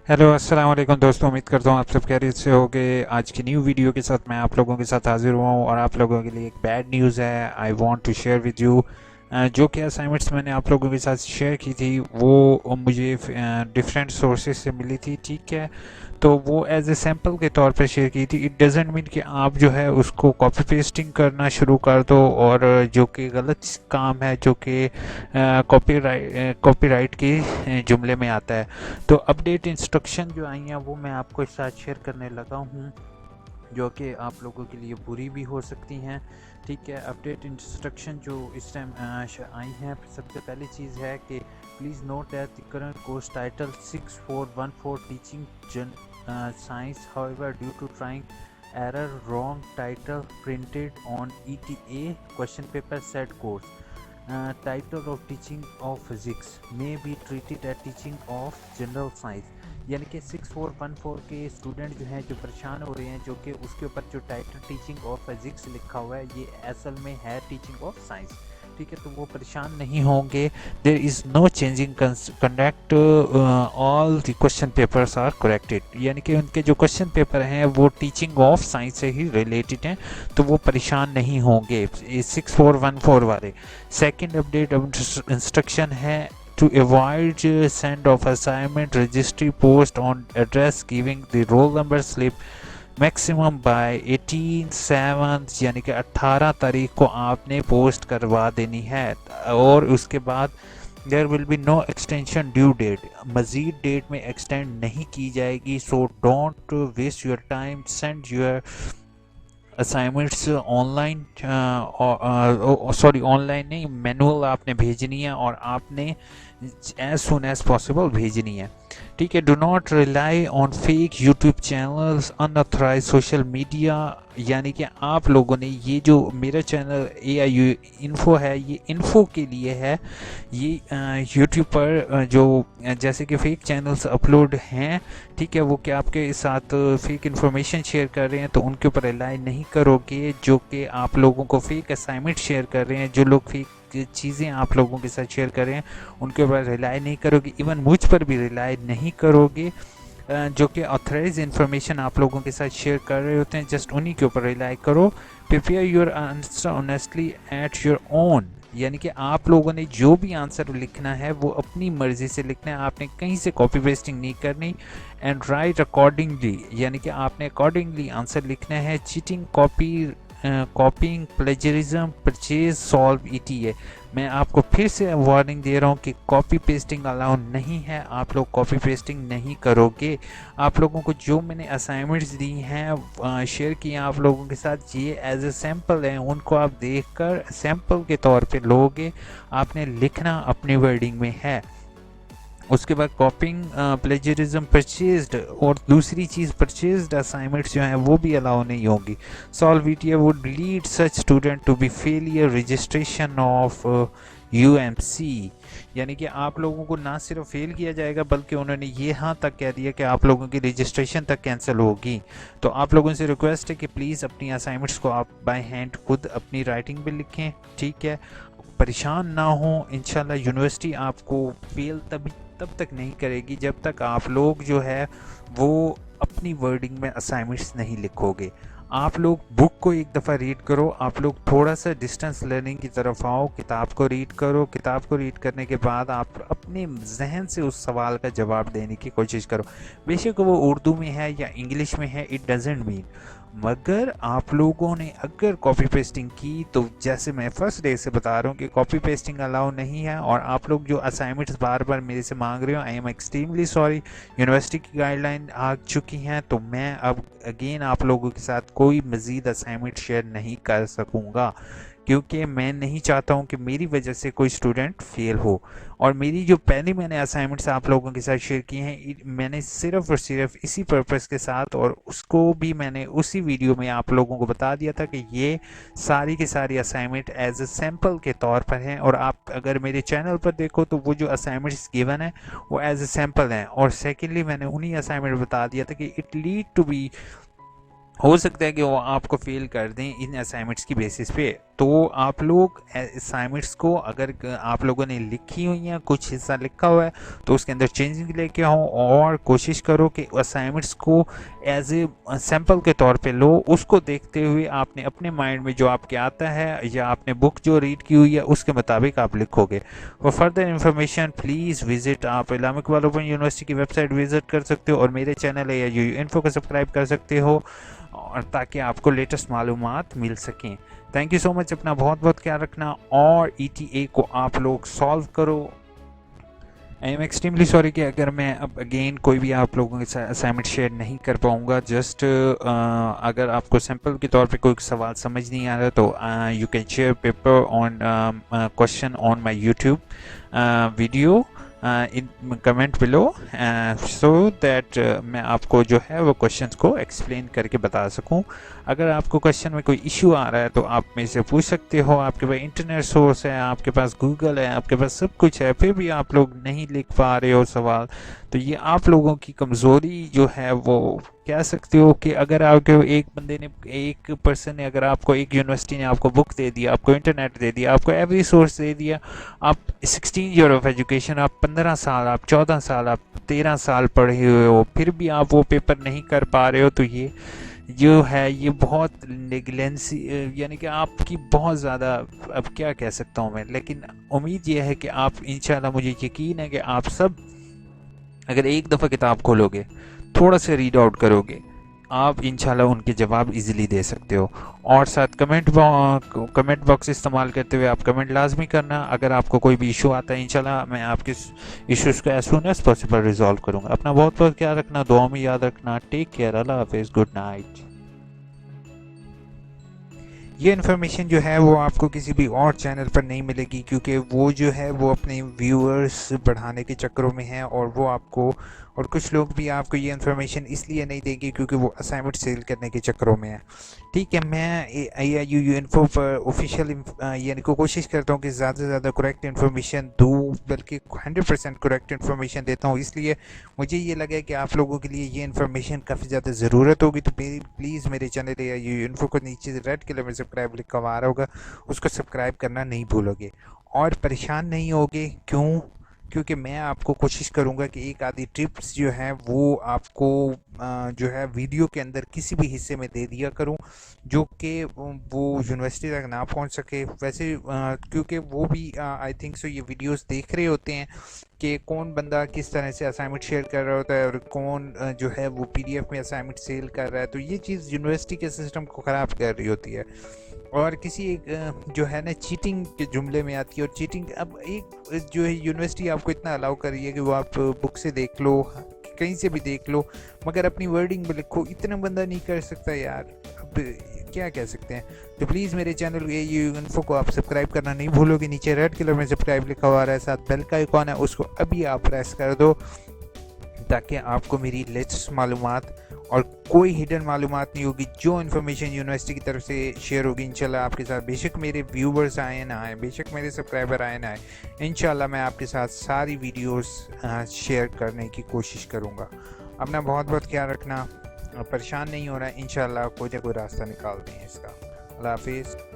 Hello अस्सलाम वालेकुम दोस्तों, उम्मीद करता हूँ आप सब खैरियत से होगे। आज की न्यू वीडियो के साथ मैं आप लोगों के साथ हाजिर हुआ हूँ और आप लोगों के लिए एक बैड न्यूज़ है। I want to share with you. जो कि असाइनमेंट्स मैंने आप लोगों के साथ शेयर की थी वो मुझे डिफरेंट सोर्सेज से मिली थी, ठीक है। तो वो एज ए सैम्पल के तौर पे शेयर की थी। इट डजेंट मीन कि आप जो है उसको कॉपी पेस्टिंग करना शुरू कर दो, और जो कि गलत काम है, जो कि कॉपीराइट के जुमले में आता है। तो अपडेट इंस्ट्रक्शन जो आई हैं वो मैं आपको इस साथ शेयर करने लगा हूँ, जो कि आप लोगों के लिए बुरी भी हो सकती हैं, ठीक है। अपडेट इंस्ट्रक्शन जो इस टाइम आई हैं, सबसे पहली चीज़ है कि please note that the current course title 6414 teaching science, however due to trying error wrong title printed on ETA question paper set course, title of teaching of physics may be treated as teaching of general science। यानी कि 6414 के student जो हैं, जो परेशान हो रहे हैं, जो कि उसके ऊपर जो टाइटल टीचिंग ऑफ फिजिक्स लिखा हुआ है ये असल में है टीचिंग ऑफ साइंस, ठीक है। तो वो परेशान नहीं होंगे। There is no changing conduct, all the question papers are corrected. यानी कि उनके जो क्वेश्चन पेपर हैं वो टीचिंग ऑफ साइंस से ही रिलेटेड हैं, तो वो परेशान नहीं होंगे 6414 वाले। सेकंड अपडेट इंस्ट्रक्शन है to avoid send of assignment registry post on address giving the roll number slip maximum bye 18/7, यानी कि 18 तारीख को आपने पोस्ट करवा देनी है। और उसके बाद there will be no extension due date, मज़ीद डेट में एक्सटेंड नहीं की जाएगी। So don't waste your time, send your assignments online, sorry online नहीं, मैनुअल आपने भेजनी है और आपने एज सुन एज पॉसिबल भेजनी है, ठीक है। Do not rely on fake YouTube channels, unauthorise social media. यानी कि आप लोगों ने ये जो मेरा चैनल AIOU इन्फो है, ये इन्फो के लिए है। ये यूट्यूब पर जो जैसे कि फेक चैनल्स अपलोड हैं, ठीक है, वो क्या आपके साथ फेक इन्फॉर्मेशन शेयर कर रहे हैं, तो उनके ऊपर रिलाई नहीं करोगे। जो कि आप लोगों को फेक असाइनमेंट शेयर कर रहे हैं, जो लोग फेक चीज़ें आप लोगों के साथ शेयर कर रहे हैं, उनके ऊपर रिलाई नहीं करोगे। इवन मुझ पर भी रिलाई नहीं करोगे। जो कि ऑथराइज इन्फॉर्मेशन आप लोगों के साथ शेयर कर रहे होते हैं, जस्ट उन्हीं के ऊपर रिलाई करो। Prepare your answer honestly at your own. यानी कि आप लोगों ने जो भी आंसर लिखना है वो अपनी मर्ज़ी से लिखना है, आपने कहीं से कॉपी पेस्टिंग नहीं करनी। एंड राइट अकॉर्डिंगली, यानी कि आपने अकॉर्डिंगली आंसर लिखना है। Cheating, कॉपिंग, plagiarism, purchase, solve ETA। मैं आपको फिर से वार्निंग दे रहा हूँ कि कॉपी पेस्टिंग अलाउ नहीं है, आप लोग कॉपी पेस्टिंग नहीं करोगे। आप लोगों को जो मैंने असाइनमेंट्स दी हैं, शेयर किए आप लोगों के साथ, ये एज ए सैम्पल हैं, उनको आप देखकर सैम्पल के तौर पे लोगे। आपने लिखना अपनी वर्डिंग में है। उसके बाद कॉपिंग, प्लेजरिज्म, परचेज्ड, और दूसरी चीज़ परचेज्ड असाइनमेंट्स जो हैं वो भी अलाउ नहीं होगी। Solve ETA would lead such student to be failure registration of UMC। यानी कि आप लोगों को ना सिर्फ फेल किया जाएगा, बल्कि उन्होंने ये हाँ तक कह दिया कि आप लोगों की रजिस्ट्रेशन तक कैंसिल होगी। तो आप लोगों से रिक्वेस्ट है कि प्लीज़ अपनी असाइनमेंट्स को आप बाय हैंड खुद अपनी राइटिंग में लिखें, ठीक है। परेशान ना हो। इंशाल्लाह यूनिवर्सिटी आपको फेल तब तक नहीं करेगी जब तक आप लोग जो है वो अपनी वर्डिंग में असाइनमेंट्स नहीं लिखोगे। आप लोग बुक को एक दफ़ा रीड करो, आप लोग थोड़ा सा डिस्टेंस लर्निंग की तरफ आओ, किताब को रीड करो। किताब को रीड करने के बाद आप अपने जहन से उस सवाल का जवाब देने की कोशिश करो, बेशक वो उर्दू में है या इंग्लिश में है, इट डजेंट मीन। मगर आप लोगों ने अगर कॉपी पेस्टिंग की, तो जैसे मैं फर्स्ट डे से बता रहा हूँ कि कॉपी पेस्टिंग अलाउ नहीं है। और आप लोग जो असाइनमेंट्स बार बार मेरे से मांग रहे हो, I am extremely sorry. University की गाइडलाइन आ चुकी हैं, तो मैं अब अगेन आप लोगों के साथ कोई मज़ीद असाइनमेंट शेयर नहीं कर सकूँगा, क्योंकि मैं नहीं चाहता हूं कि मेरी वजह से कोई स्टूडेंट फेल हो। और मेरी जो पहले मैंने असाइनमेंट्स आप लोगों के साथ शेयर किए हैं, मैंने सिर्फ और सिर्फ इसी पर्पस के साथ, और उसको भी मैंने उसी वीडियो में आप लोगों को बता दिया था कि ये सारी की सारी असाइनमेंट एज ए सैम्पल के तौर पर हैं। और आप अगर मेरे चैनल पर देखो तो वो जो असाइनमेंट्स गिवन है वो एज ए सैम्पल हैं। और सेकेंडली मैंने उन्हीं असाइनमेंट बता दिया था कि इट लीड टू बी, हो सकता है कि वो आपको फेल कर दें इन असाइनमेंट्स की बेसिस पे। तो आप लोग असाइनमेंट्स को अगर आप लोगों ने लिखी हुई हैं, कुछ हिस्सा लिखा हुआ है, तो उसके अंदर चेंजिंग लेके आओ और कोशिश करो कि असाइनमेंट्स को एज ए सैम्पल के तौर पे लो। उसको देखते हुए आपने अपने माइंड में जो आपके आता है या आपने बुक जो रीड की हुई है उसके मुताबिक आप लिखोगे। For further information please visit, आप इस्लामिक इकबाल ओपन यूनिवर्सिटी की वेबसाइट विजिट कर सकते हो और मेरे चैनल AIOU इन्फो को सब्सक्राइब कर सकते हो, और ताकि आपको लेटेस्ट मालूमात मिल सकें। थैंक यू सो मच, अपना बहुत बहुत ख्याल रखना और ETA को आप लोग सॉल्व करो। आई एम एक्सट्रीमली सॉरी कि अगर मैं अब अगेन कोई भी आप लोगों के साथ असाइनमेंट शेयर नहीं कर पाऊँगा। जस्ट अगर आपको सैम्पल के तौर पे कोई सवाल समझ नहीं आ रहा तो you can share paper on question on my YouTube video in comment below, so that मैं आपको जो है वो क्वेश्चंस को एक्सप्लेन करके बता सकूं। अगर आपको क्वेश्चन में कोई इशू आ रहा है तो आप मेरे से पूछ सकते हो। आपके पास इंटरनेट सोर्स है, आपके पास गूगल है, आपके पास सब कुछ है, फिर भी आप लोग नहीं लिख पा रहे हो सवाल, तो ये आप लोगों की कमज़ोरी जो है वो कह सकते हो। कि अगर आपके एक बंदे ने, एक पर्सन ने, अगर आपको, एक यूनिवर्सिटी ने आपको बुक दे दिया, आपको इंटरनेट दे दिया, आपको एवरी सोर्स दे दिया, आप 16 ईयर ऑफ एजुकेशन, आप 15 साल, आप 14 साल, आप 13 साल पढ़े हुए हो, फिर भी आप वो पेपर नहीं कर पा रहे हो, तो ये जो है ये बहुत नेगलेंसी, यानी कि आपकी बहुत ज़्यादा, अब क्या कह सकता हूँ मैं। लेकिन उम्मीद ये है कि आप, इंशाल्लाह मुझे यकीन है कि आप सब अगर एक दफ़ा किताब खोलोगे, थोड़ा सा रीड आउट करोगे, आप इंशाल्लाह उनके जवाब इजीली दे सकते हो। और साथ कमेंट बॉक्स इस्तेमाल करते हुए आप कमेंट लाजमी करना। अगर आपको कोई भी इशू आता है, इंशाल्लाह मैं आपके इश्यूज़ को as soon as possible resolve करूँगा। अपना बहुत बहुत ख्याल रखना, दुआ में याद रखना। टेक केयर, अल्लाह हाफिज़, गुड नाइट। ये इन्फॉर्मेशन जो है वो आपको किसी भी और चैनल पर नहीं मिलेगी, क्योंकि वो जो है वो अपने व्यूअर्स बढ़ाने के चक्करों में है, और वो आपको, और कुछ लोग भी आपको ये इन्फॉर्मेशन इसलिए नहीं देंगे क्योंकि वो असाइनमेंट सेल करने के चक्करों में है। ठीक है, मैं AIOU इन्फो पर ऑफिशियल यानी को कोशिश करता हूँ कि ज़्यादा से ज़्यादा करेक्ट इन्फॉर्मेशन दूँ, बल्कि 100% करेक्ट इन्फॉर्मेशन देता हूँ। इसलिए मुझे ये लगा कि आप लोगों के लिए ये इन्फॉर्मेशन काफ़ी ज़्यादा ज़रूरत होगी, तो प्लीज़ मेरे चैनल AIOU इन्फो को नीचे रेड कलर में सब्सक्राइब लिखा हुआ आ रहा होगा, उसको सब्सक्राइब करना नहीं भूलोगे। और परेशान नहीं होगे, क्यों? क्योंकि मैं आपको कोशिश करूंगा कि एक आधी टिप्स जो है वो आपको जो है वीडियो के अंदर किसी भी हिस्से में दे दिया करूं, जो कि वो यूनिवर्सिटी तक ना पहुंच सके। वैसे क्योंकि वो भी आई थिंक सो ये वीडियोस देख रहे होते हैं कि कौन बंदा किस तरह से असाइनमेंट शेयर कर रहा होता है और कौन जो है वो PDF में असाइनमेंट सेल कर रहा है, तो ये चीज़ यूनिवर्सिटी के सिस्टम को ख़राब कर रही होती है। और किसी एक जो है ना चीटिंग के जुमले में आती है। और चीटिंग, अब एक जो है यूनिवर्सिटी आपको इतना अलाउ कर रही है कि वो आप बुक से देख लो, कहीं से भी देख लो, मगर अपनी वर्डिंग में लिखो, इतना बंदा नहीं कर सकता यार। अब क्या कह सकते हैं। तो प्लीज़ मेरे चैनल AIOU इन्फो को आप सब्सक्राइब करना नहीं भूलोगे। नीचे रेड कलर में सब्सक्राइब लिखा हुआ है, साथ बेल का आइकॉन है, उसको अभी आप प्रेस कर दो, ताकि आपको मेरी लेटेस्ट मालूमात और कोई हिडन मालूमात नहीं होगी। जो इन्फॉर्मेशन यूनिवर्सिटी की तरफ से शेयर होगी इंशाल्लाह आपके साथ, बेशक मेरे व्यूवर्स आए ना आए, बेशक मेरे सब्सक्राइबर आए ना आए, इंशाल्लाह मैं आपके साथ सारी वीडियोस शेयर करने की कोशिश करूँगा। अपना बहुत बहुत ख्याल रखना, परेशान नहीं हो रहा है, इंशाल्लाह कोई ना कोई रास्ता निकालते हैं इसका। अल्लाह हाफिज़।